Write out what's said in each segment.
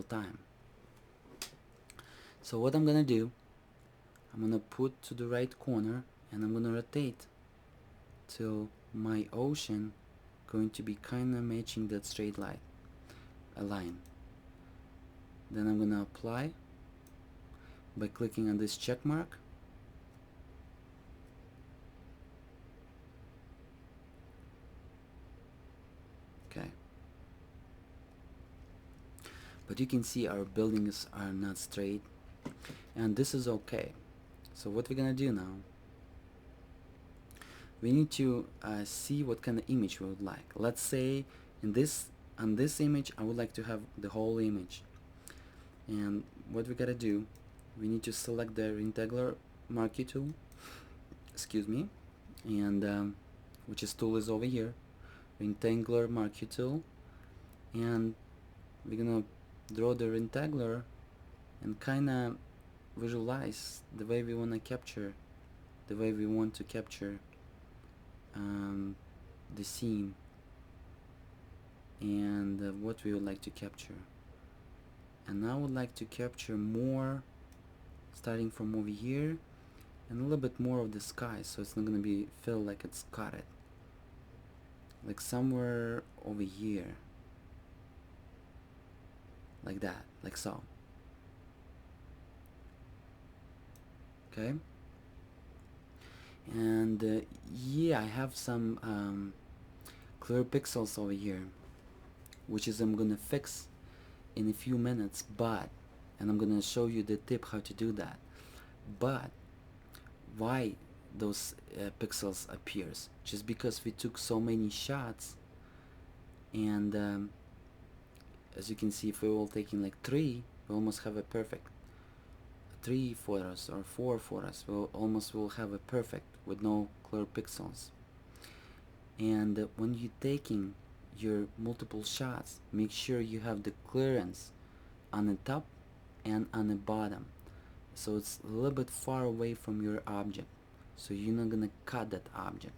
time. So what I'm gonna do, I'm gonna put to the right corner and I'm gonna rotate till my ocean going to be kinda matching that straight line. Then I'm gonna apply by clicking on this check mark. Okay. But you can see our buildings are not straight, and this is okay. So what we're gonna do now, we need to see what kind of image we would like. Let's say on this image I would like to have the whole image, and what we gotta do, we need to select the rectangular marquee tool, excuse me, and which tool is over here, rectangular marquee tool, and we're gonna draw the rectangular and kinda visualize the way we want to capture the scene and what we would like to capture. And I would like to capture more starting from over here and a little bit more of the sky, so it's not gonna be feel like it's cutted, like somewhere over here, like that, like so. Okay. And yeah, I have some clear pixels over here, which is I'm gonna fix in a few minutes, and I'm gonna show you the tip how to do that. But why those pixels appears? Just because we took so many shots, and as you can see, if we're all taking like 3, we almost have a perfect 3 photos or 4 photos. We'll almost will have a perfect with no clear pixels. And when you're taking your multiple shots, make sure you have the clearance on the top and on the bottom, so it's a little bit far away from your object, so you're not gonna cut that object.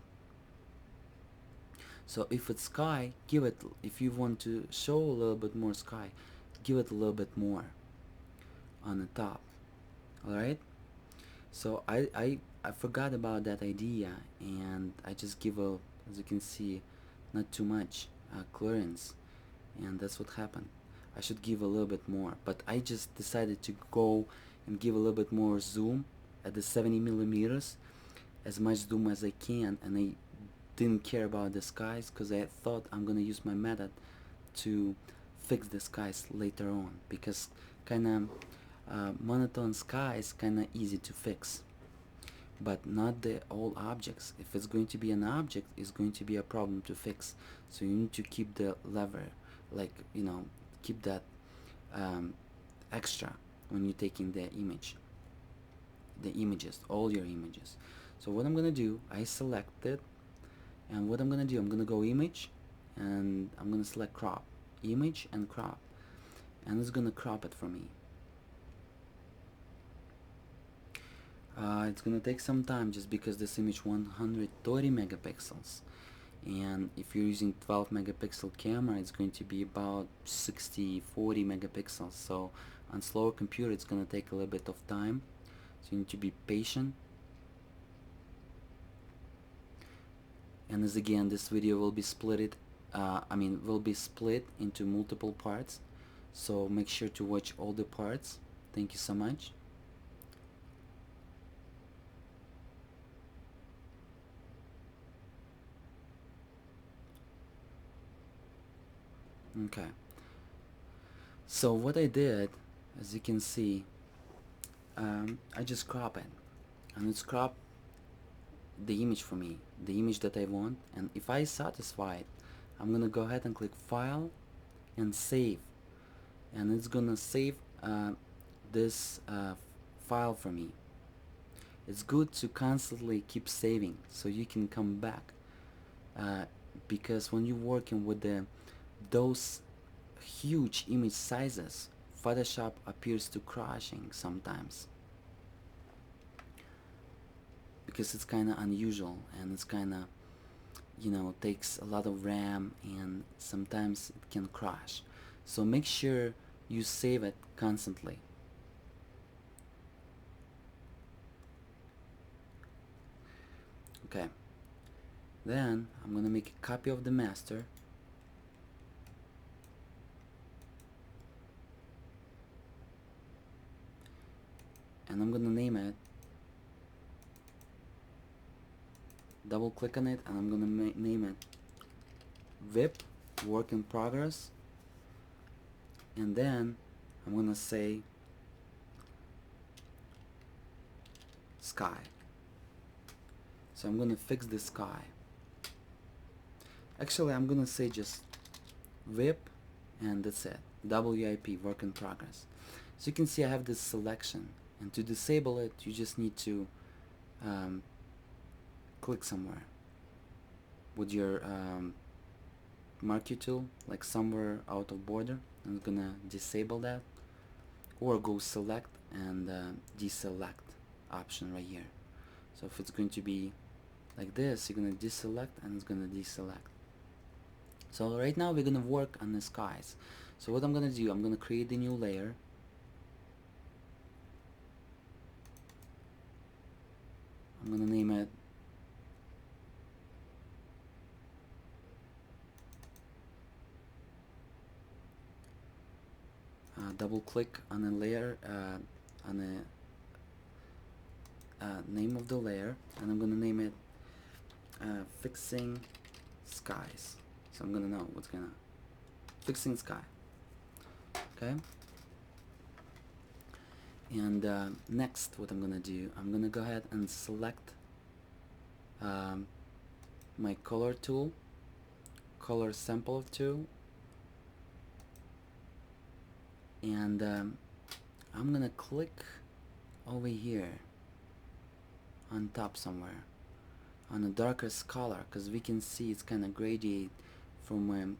So if it's sky, give it, if you want to show a little bit more sky, give it a little bit more on the top. Alright, so I forgot about that idea, and I just give a, as you can see, not too much clearance, and that's what happened. I should give a little bit more, but I just decided to go and give a little bit more zoom at the 70 millimeters, as much zoom as I can, and I didn't care about the skies because I thought I'm gonna use my method to fix the skies later on, because kinda monotone sky is kinda easy to fix, but not the all objects. If it's going to be an object, it's going to be a problem to fix, so you need to keep the lever, like, you know, keep that extra when you're taking the images, all your images. So what I'm gonna do, I select it, and what I'm gonna do, I'm gonna go image, and I'm gonna select crop, image and crop, and it's gonna crop it for me. It's gonna take some time just because this image 130 megapixels, and if you're using 12 megapixel camera, it's going to be about 60-40 megapixels. So on slower computer, it's gonna take a little bit of time, so you need to be patient. And as again, this video will be split into multiple parts, so make sure to watch all the parts. Thank you so much. Okay, so what I did, as you can see, I just crop it, and it's crop the image for me, the image that I want. And if I satisfied, I'm gonna go ahead and click File and Save, and it's gonna save this file for me. It's good to constantly keep saving so you can come back, because when you're working with those huge image sizes, Photoshop appears to crashing sometimes, because it's kind of unusual, and it's kind of, you know, takes a lot of RAM, and sometimes it can crash. So make sure you save it constantly. Okay, then I'm gonna make a copy of the master, and I'm gonna name it, double click on it, and I'm gonna name it VIP work in progress, and then I'm gonna say sky. So I'm gonna fix the sky. Actually, I'm gonna say just VIP, and that's it. WIP work in progress. So you can see I have this selection, and to disable it you just need to click somewhere with your marquee tool, like somewhere out of border. I'm gonna disable that, or go select and deselect option right here. So if it's going to be like this, you're gonna deselect and it's gonna deselect. So right now we're gonna work on the skies. So what I'm gonna do, I'm gonna create a new layer. I'm gonna name it double click on a layer, on the name of the layer, and I'm gonna name it fixing skies. So I'm gonna know what's gonna fixing sky. Okay, and next what I'm gonna do, I'm gonna go ahead and select my color tool, color sample tool, and I'm gonna click over here on top somewhere on a darkest color, because we can see it's kind of gradient from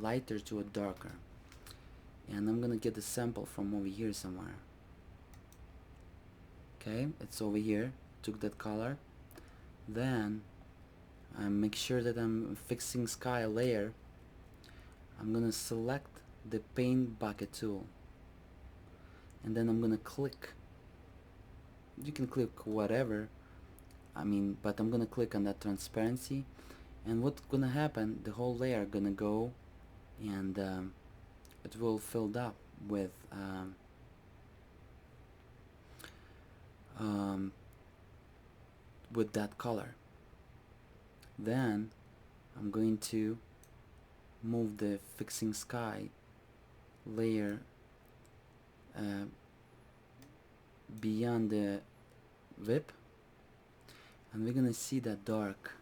lighter to a darker, and I'm gonna get the sample from over here somewhere. Okay, it's over here, took that color, then I make sure that I'm fixing sky layer. I'm gonna select the paint bucket tool, and then I'm gonna click, you can click whatever, but I'm gonna click on that transparency, and what's gonna happen, the whole layer gonna go, and it will filled up with that color. Then I'm going to move the fixing sky layer beyond the VIP, and we're gonna see that dark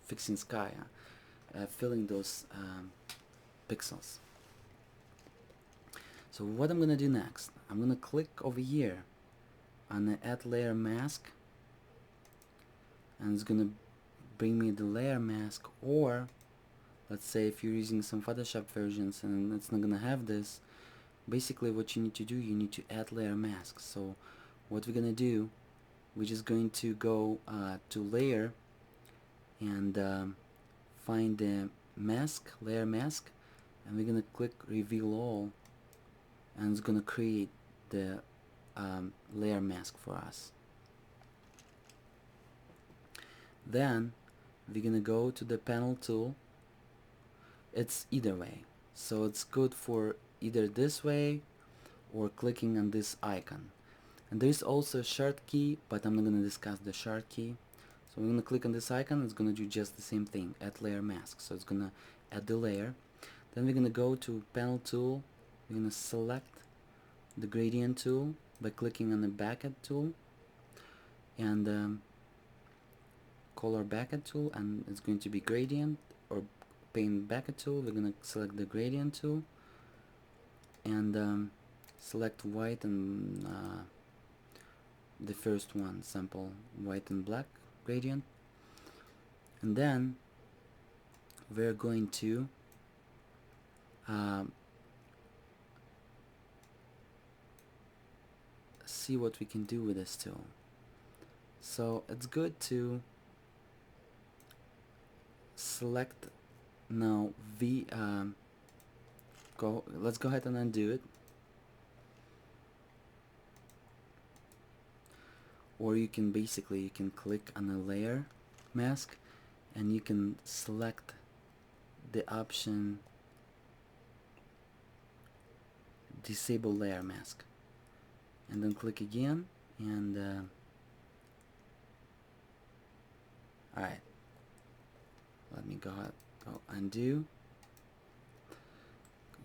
fixing sky filling those pixels. So what I'm gonna do next, I'm gonna click over here on the add layer mask, and it's gonna bring me the layer mask, or let's say if you're using some Photoshop versions and it's not gonna have this, basically what you need to do, you need to add layer mask. So what we're gonna do, we're just going to go to layer and find the mask, layer mask, and we're gonna click reveal all, and it's gonna create the layer mask for us. Then we're gonna go to the panel tool. It's either way, so it's good for either this way or clicking on this icon. And there's also a short key, but I'm not gonna discuss the short key. So I'm gonna click on this icon, it's gonna do just the same thing, add layer mask. So it's gonna add the layer. Then we're gonna go to panel tool, we're gonna select the gradient tool by clicking on the bucket tool, and color bucket tool, and it's going to be gradient, or paint bucket tool. We're gonna select the gradient tool, and select white and the first one, sample white and black gradient, and then we're going to see what we can do with this tool. So it's good to select now let's go ahead and undo it. Or you can click on a layer mask and you can select the option disable layer mask and then click again and alright, let me go undo.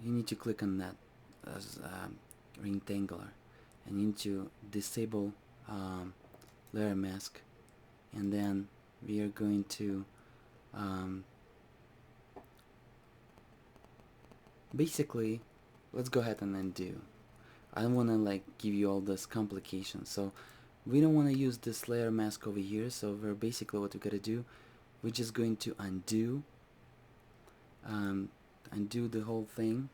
You need to click on that as rectangular and you need to disable layer mask, and then we are going to basically, let's go ahead and undo. I don't want to like give you all this complications, so we don't want to use this layer mask over here. So we're basically, what we gotta do, we're just going to undo the whole thing.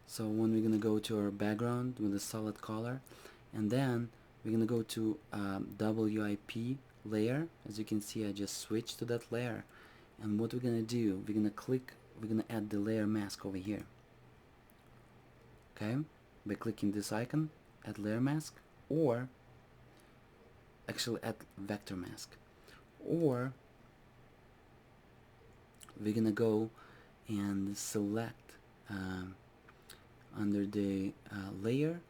So when we're gonna go to our background with a solid color, and then we're gonna go to WIP layer. As you can see, I just switched to that layer, and what we're gonna do, we're gonna add the layer mask over here. Okay, by clicking this icon, add layer mask, or actually add vector mask, or we're gonna go and select under the layer,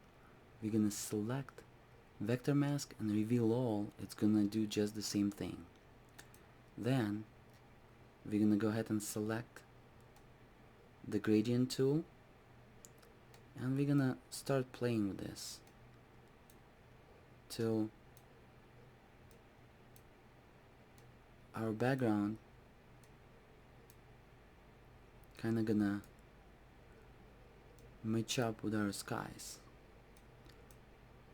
we're gonna select vector mask and reveal all. It's gonna do just the same thing. Then we're gonna go ahead and select the gradient tool, and we're gonna start playing with this till our background kinda gonna match up with our skies,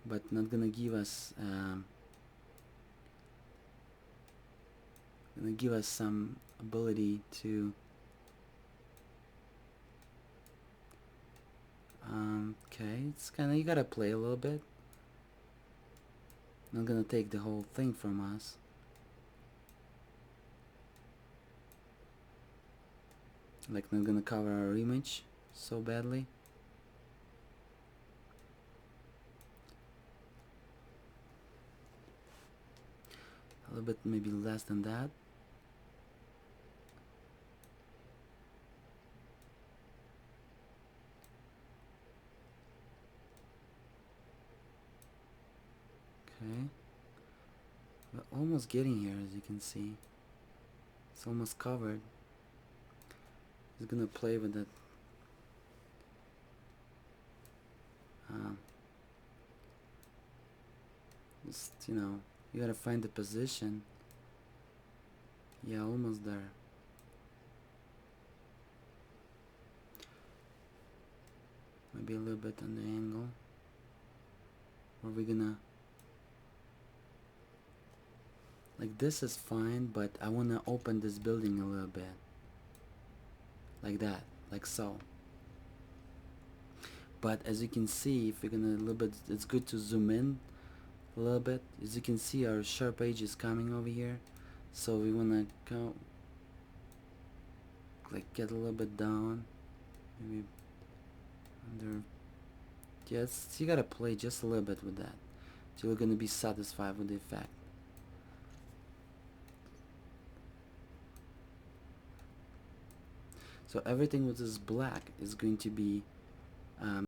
but not gonna give us some ability to okay, it's kinda, you gotta play a little bit. Not gonna take the whole thing from us. Like, not gonna cover our image so badly. A little bit maybe less than that. Okay, we're almost getting here. As you can see, it's almost covered. It's gonna play with that just, you know, you gotta find the position. Yeah, almost there. Maybe a little bit on the angle. Or we're gonna, like, this is fine, but I wanna open this building a little bit. Like that, like so. But as you can see, if you're gonna a little bit, it's good to zoom in a little bit. As you can see, our sharp edge is coming over here, so we wanna go like get a little bit down, maybe under. Yes, you gotta play just a little bit with that till you're gonna be satisfied with the effect. So everything with this black is going to be